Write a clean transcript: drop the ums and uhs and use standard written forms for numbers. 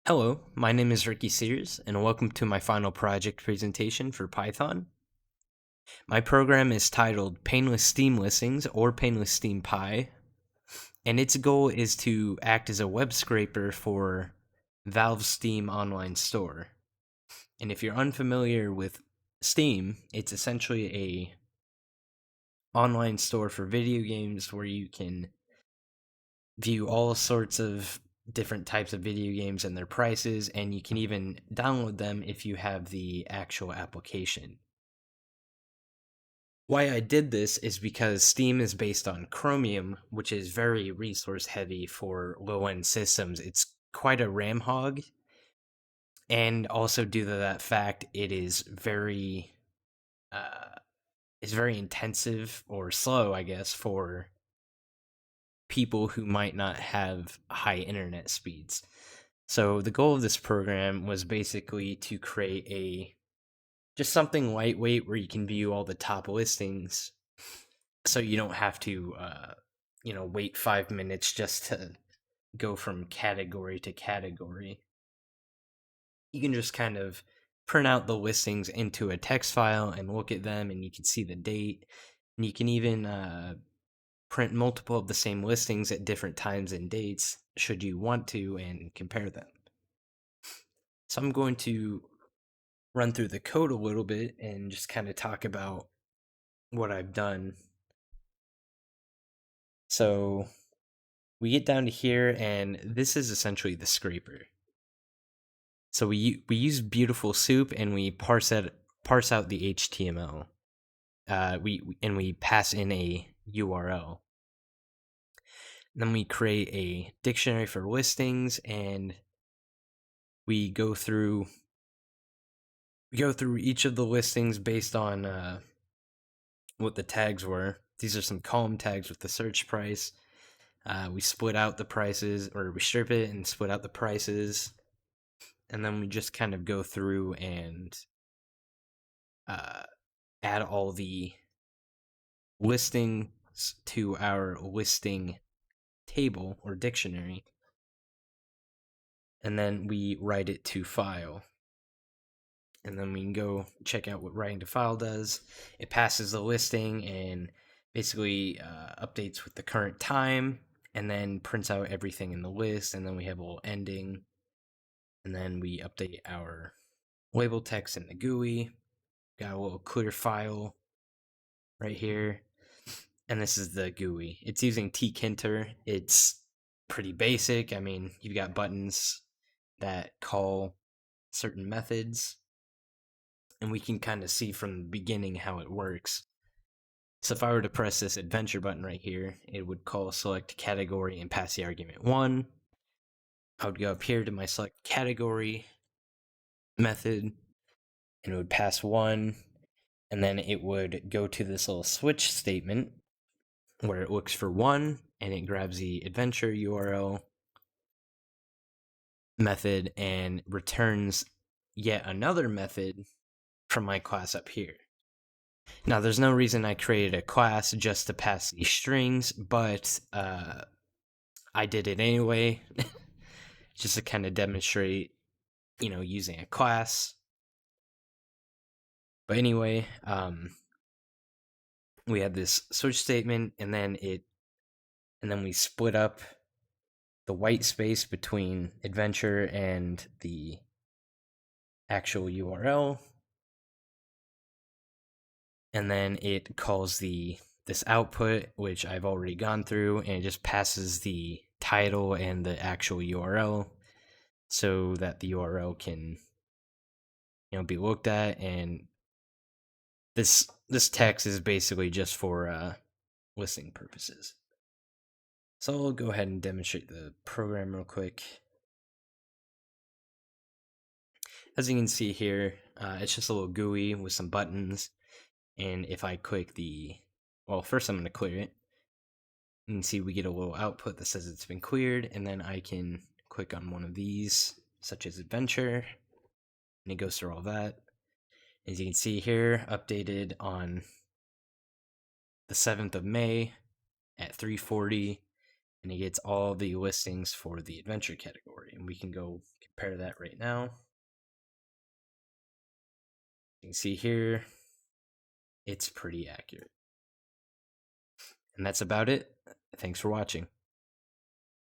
Hello, my name is Ricky Sears, and welcome to my final project presentation for Python. My program is titled Painless Steam Listings or Painless Steam Py, and its goal is to act as a web scraper for Valve's Steam online store. And if you're unfamiliar with Steam, it's essentially a online store for video games where you can view all sorts of different types of video games and their prices, and you can even download them if you have the actual application. Why I did this is because Steam is based on Chromium, which is very resource heavy for low end systems. It's quite a RAM hog, and also due to that fact, uh, it's very intensive or slow, I guess, for people who might not have high internet speeds. So the goal of this program was basically to create a just something lightweight where you can view all the top listings, so you don't have to wait 5 minutes just to go from category to category. You can just kind of print out the listings into a text file and look at them, and you can see the date, and you can even print multiple of the same listings at different times and dates should you want to, and compare them. So I'm going to run through the code a little bit and just kind of talk about what I've done. So we get down to here, and this is essentially the scraper. So we use Beautiful Soup, and we parse out the HTML. We pass in a URL. Then we create a dictionary for listings, and we go through each of the listings based on what the tags were. These are some column tags with the search price. We split out the prices, or we strip it and split out the prices, and then we just kind of go through and add all the listings to our listing table or dictionary, and then we write it to file. And then we can go check out what writing to file does. It passes the listing and basically updates with the current time, and then prints out everything in the list, and then we have a little ending, and then we update our label text in the GUI. Got a little clear file right here, and this is the GUI. It's using Tkinter. It's pretty basic. I mean, you've got buttons that call certain methods, and we can kind of see from the beginning how it works. So if I were to press this adventure button right here, it would call select category and pass the argument 1. I would go up here to my select category method, and it would pass 1, and then it would go to this little switch statement where it looks for 1, and it grabs the adventure URL method and returns yet another method from my class up here. Now, there's no reason I created a class just to pass these strings, but I did it anyway, just to kind of demonstrate, using a class. But anyway, we had this switch statement, and then we split up the white space between adventure and the actual URL, and then it calls this output, which I've already gone through, and it just passes the title and the actual URL so that the URL can be looked at. And this text is basically just for listing purposes. So I'll go ahead and demonstrate the program real quick. As you can see here, it's just a little GUI with some buttons, and if I click first I'm going to clear it. You can see we get a little output that says it's been cleared, and then I can click on one of these, such as adventure, and it goes through all that. As you can see here, updated on the 7th of May at 3:40, and it gets all the listings for the adventure category. And we can go compare that right now. You can see here, it's pretty accurate. And that's about it. Thanks for watching.